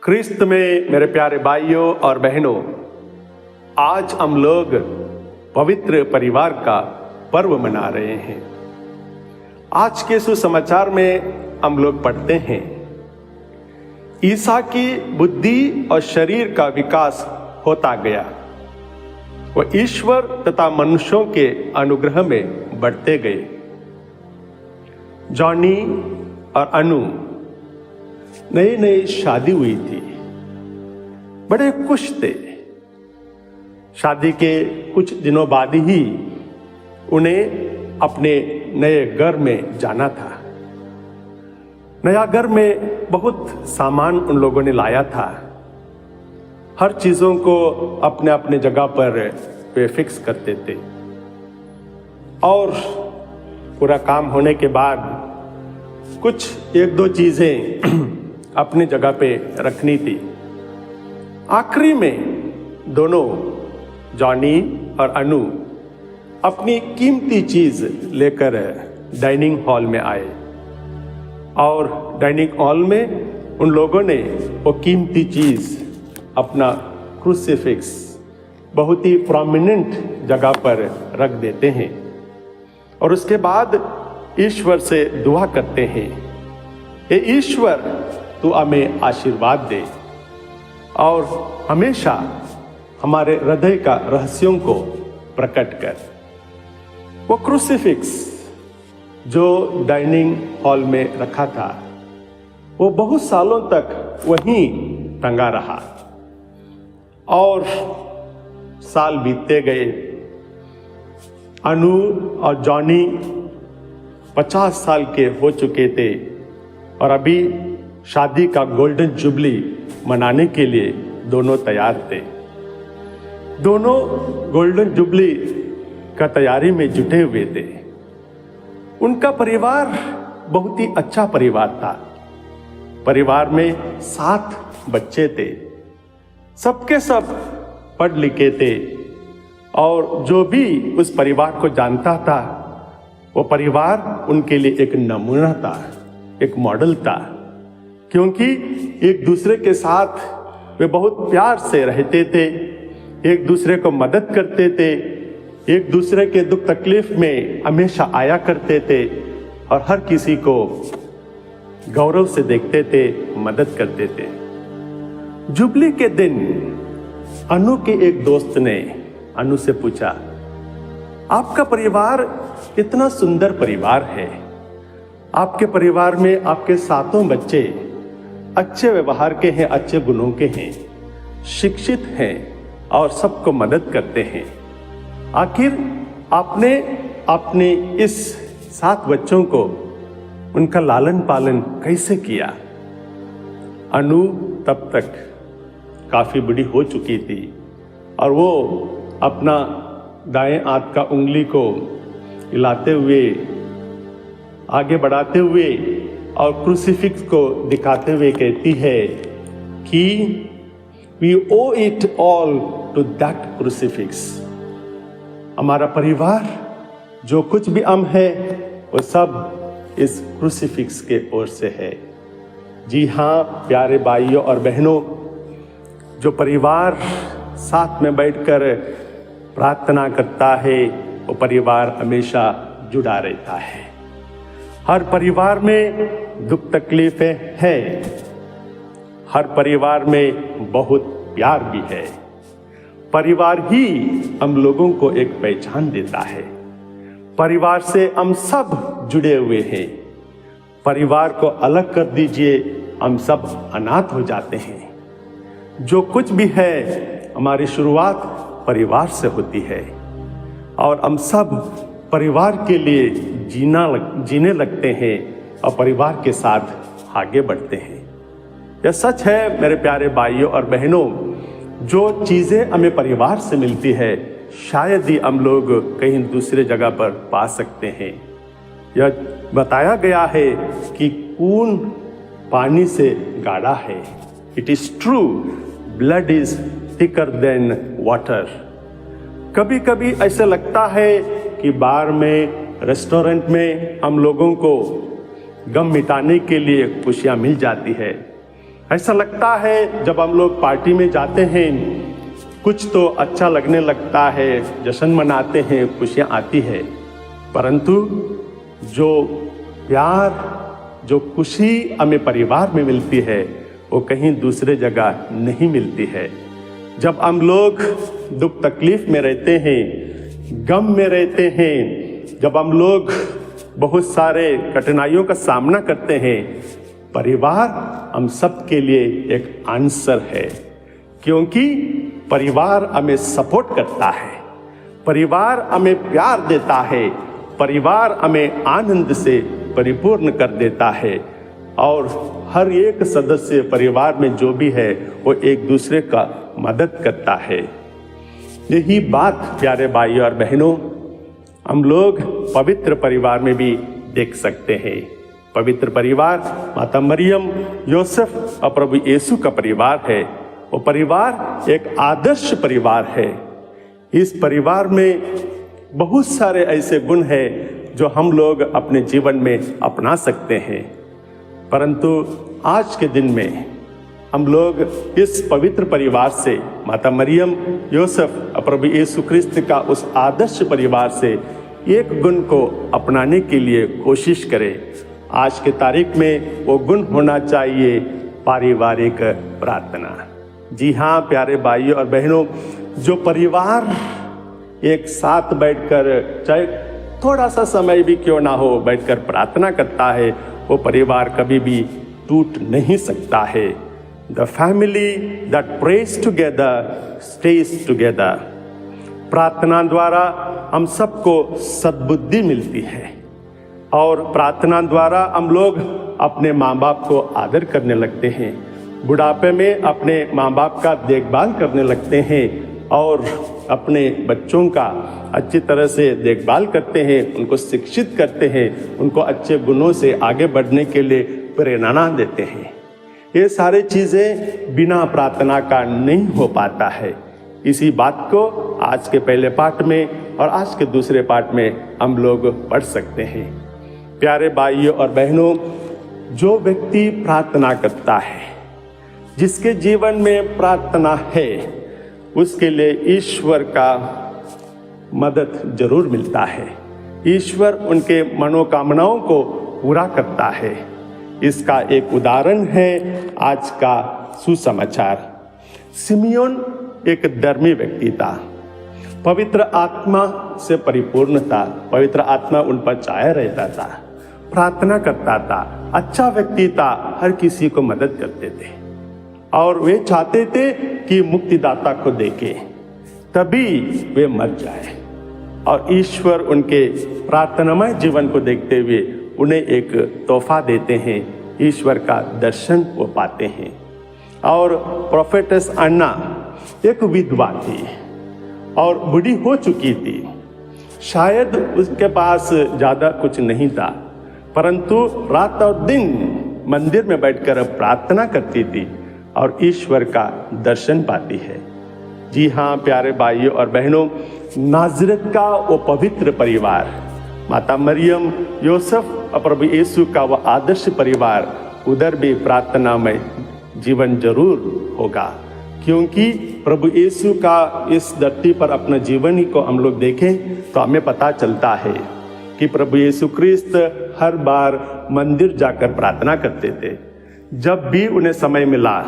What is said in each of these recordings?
क्रिस्त में मेरे प्यारे भाइयों और बहनों, आज हम लोग पवित्र परिवार का पर्व मना रहे हैं। आज के सुसमाचार में हम लोग पढ़ते हैं, ईसा की बुद्धि और शरीर का विकास होता गया, वह ईश्वर तथा मनुष्यों के अनुग्रह में बढ़ते गए। जॉनी और अनु नई नई शादी हुई थी, बड़े खुश थे। शादी के कुछ दिनों बाद ही उन्हें अपने नए घर में जाना था। नया घर में बहुत सामान उन लोगों ने लाया था। हर चीजों को अपने अपने जगह पर वे फिक्स करते थे और पूरा काम होने के बाद कुछ एक दो चीजें अपनी जगह पे रखनी थी। आखिरी में दोनों जॉनी और अनु अपनी कीमती चीज लेकर डाइनिंग हॉल में आए और डाइनिंग हॉल में उन लोगों ने वो कीमती चीज, अपना क्रूसीफिक्स, बहुत ही प्रोमिनेंट जगह पर रख देते हैं और उसके बाद ईश्वर से दुआ करते हैं, हे ईश्वर, तू हमें आशीर्वाद दे और हमेशा हमारे हृदय का रहस्यों को प्रकट कर। वो क्रूसीफिक्स जो डाइनिंग हॉल में रखा था, वो बहुत सालों तक वहीं टंगा रहा और साल बीतते गए। अनु और जॉनी 50 साल के हो चुके थे और अभी शादी का गोल्डन जुबली मनाने के लिए दोनों तैयार थे। दोनों गोल्डन जुबली का तैयारी में जुटे हुए थे। उनका परिवार बहुत ही अच्छा परिवार था। परिवार में 7 बच्चे थे। सबके सब पढ़ लिखे थे और जो भी उस परिवार को जानता था, वो परिवार उनके लिए एक नमूना था, एक मॉडल था, क्योंकि एक दूसरे के साथ वे बहुत प्यार से रहते थे, एक दूसरे को मदद करते थे, एक दूसरे के दुख तकलीफ में हमेशा आया करते थे और हर किसी को गौरव से देखते थे, मदद करते थे। जुबली के दिन अनु के एक दोस्त ने अनु से पूछा, आपका परिवार इतना सुंदर परिवार है, आपके परिवार में आपके 7 बच्चे अच्छे व्यवहार के हैं, अच्छे गुणों के हैं, शिक्षित हैं और सबको मदद करते हैं, आखिर आपने अपने इस 7 बच्चों को, उनका लालन पालन कैसे किया? अनु तब तक काफी बड़ी हो चुकी थी और वो अपना दाएं हाथ का उंगली को हिलाते हुए, आगे बढ़ाते हुए और क्रूसीफिक्स को दिखाते हुए कहती है कि we owe it all to that crucifix। हमारा परिवार जो कुछ भी हम है वो सब इस क्रूसीफिक्स के ओर से है। जी हाँ प्यारे भाइयों और बहनों, जो परिवार साथ में बैठकर प्रार्थना करता है, वो परिवार हमेशा जुड़ा रहता है। हर परिवार में दुख तकलीफें हैं, हर परिवार में बहुत प्यार भी है। परिवार ही हम लोगों को एक पहचान देता है। परिवार से हम सब जुड़े हुए हैं। परिवार को अलग कर दीजिए, हम सब अनाथ हो जाते हैं। जो कुछ भी है, हमारी शुरुआत परिवार से होती है और हम सब परिवार के लिए जीने लगते हैं और परिवार के साथ आगे बढ़ते हैं। यह सच है मेरे प्यारे भाइयों और बहनों, जो चीजें हमें परिवार से मिलती है, शायद ही हम लोग कहीं दूसरे जगह पर पा सकते हैं। यह बताया गया है कि खून पानी से गाढ़ा है। It is true, blood is thicker than water. कभी कभी ऐसा लगता है कि बार में, रेस्टोरेंट में हम लोगों को गम मिटाने के लिए खुशियां मिल जाती है, ऐसा लगता है जब हम लोग पार्टी में जाते हैं, कुछ तो अच्छा लगने लगता है, जश्न मनाते हैं, खुशियाँ आती है, परंतु जो प्यार, जो खुशी हमें परिवार में मिलती है वो कहीं दूसरे जगह नहीं मिलती है। जब हम लोग दुख तकलीफ में रहते हैं, गम में रहते हैं, जब हम लोग बहुत सारे कठिनाइयों का सामना करते हैं, परिवार हम सब के लिए एक आंसर है, क्योंकि परिवार हमें सपोर्ट करता है, परिवार हमें प्यार देता है, परिवार हमें आनंद से परिपूर्ण कर देता है और हर एक सदस्य परिवार में जो भी है वो एक दूसरे का मदद करता है। यही बात प्यारे भाइयों और बहनों हम लोग पवित्र परिवार में भी देख सकते हैं। पवित्र परिवार माता मरियम, योसेफ और प्रभु यीशु का परिवार है। वो परिवार एक आदर्श परिवार है। इस परिवार में बहुत सारे ऐसे गुण हैं जो हम लोग अपने जीवन में अपना सकते हैं, परंतु आज के दिन में हम लोग इस पवित्र परिवार से, माता मरियम, योसेफ और प्रभु यीशु क्रिस्त का उस आदर्श परिवार से एक गुण को अपनाने के लिए कोशिश करें। आज के तारीख में वो गुण होना चाहिए पारिवारिक प्रार्थना। जी हाँ प्यारे भाइयों और बहनों, जो परिवार एक साथ बैठकर, चाहे थोड़ा सा समय भी क्यों ना हो, बैठकर प्रार्थना करता है, वो परिवार कभी भी टूट नहीं सकता है। The family that prays together stays together। प्रार्थना द्वारा हम सबको सद्बुद्धि मिलती है और प्रार्थना द्वारा हम लोग अपने माँ बाप को आदर करने लगते हैं, बुढ़ापे में अपने माँ बाप का देखभाल करने लगते हैं और अपने बच्चों का अच्छी तरह से देखभाल करते हैं, उनको शिक्षित करते हैं, उनको अच्छे गुणों से आगे बढ़ने के लिए प्रेरणा देते हैं। ये सारी चीज़ें बिना प्रार्थना का नहीं हो पाता है। इसी बात को आज के पहले पाठ में और आज के दूसरे पाठ में हम लोग पढ़ सकते हैं। प्यारे भाइयों और बहनों, जो व्यक्ति प्रार्थना करता है, जिसके जीवन में प्रार्थना है, उसके लिए ईश्वर का मदद जरूर मिलता है। ईश्वर उनके मनोकामनाओं को पूरा करता है। इसका एक उदाहरण है आज का सुसमाचार। सिमियोन एक धर्मी व्यक्ति था, पवित्र आत्मा से परिपूर्ण था, पवित्र आत्मा उन पर छाया रहता था, प्रार्थना करता था, अच्छा व्यक्ति था, हर किसी को मदद करते थे और वे चाहते थे कि मुक्तिदाता को देखे, तभी वे मर जाए। और ईश्वर उनके प्रार्थनामय जीवन को देखते हुए उन्हें एक तोहफा देते हैं, ईश्वर का दर्शन वो पाते हैं। और प्रोफेटस अन्ना एक विधवा थी और बूढ़ी हो चुकी थी, शायद उसके पास ज़्यादा कुछ नहीं था, परंतु रात और दिन मंदिर में बैठकर प्रार्थना करती थी और ईश्वर का दर्शन पाती है। जी हाँ प्यारे भाइयों और बहनों, नाज़रेत का वो पवित्र परिवार, माता मरियम, योसेफ और प्रभु यीशु का वह आदर्श परिवार, उधर भी प्रार्थना में जीवन जरूर होगा, क्योंकि प्रभु यीशु का इस धरती पर अपना जीवन ही को हम लोग देखें तो हमें पता चलता है कि प्रभु यीशु क्रिस्त हर बार मंदिर जाकर प्रार्थना करते थे। जब भी उन्हें समय मिला,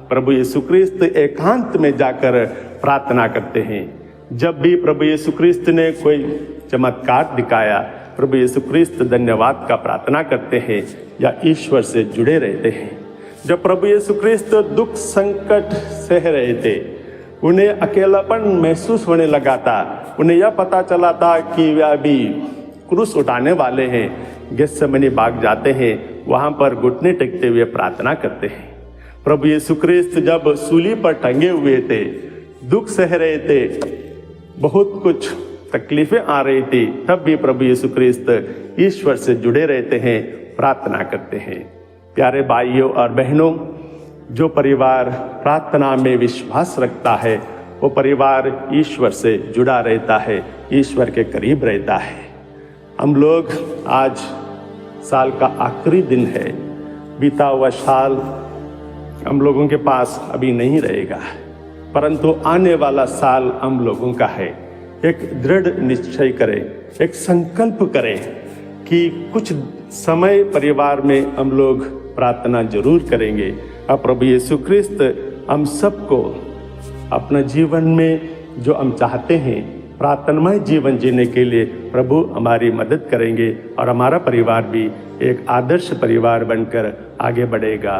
प्रभु यीशु क्रिस्त एकांत में जाकर प्रार्थना करते हैं। जब भी प्रभु यीशु क्रिस्त ने कोई चमत्कार दिखाया, प्रभु यीशु क्रिस्त धन्यवाद का प्रार्थना करते हैं या ईश्वर से जुड़े रहते हैं। जब प्रभु यीशु क्रिस्त दुख संकट सह रहे थे, उन्हें अकेलापन महसूस होने लगा था, उन्हें यह पता चला था कि वे अभी क्रूस उठाने वाले हैं, गेत्सेमनी बाग जाते हैं, वहाँ पर घुटने टेकते हुए प्रार्थना करते हैं। प्रभु यीशु क्रिस्त जब सूली पर टंगे हुए थे, दुख सह रहे थे, बहुत कुछ तकलीफें आ रही थी, तब भी प्रभु यीशु क्रिस्त ईश्वर से जुड़े रहते हैं, प्रार्थना करते हैं। प्यारे भाइयों और बहनों, जो परिवार प्रार्थना में विश्वास रखता है, वो परिवार ईश्वर से जुड़ा रहता है, ईश्वर के करीब रहता है। हम लोग आज साल का आखिरी दिन है, बीता हुआ साल हम लोगों के पास अभी नहीं रहेगा, परंतु आने वाला साल हम लोगों का है। एक दृढ़ निश्चय करें, एक संकल्प करें कि कुछ समय परिवार में हम लोग प्रार्थना जरूर करेंगे। और प्रभु यीशु क्रिस्त हम सबको अपना जीवन में जो हम चाहते हैं प्रार्थनामय जीवन जीने के लिए प्रभु हमारी मदद करेंगे और हमारा परिवार भी एक आदर्श परिवार बनकर आगे बढ़ेगा।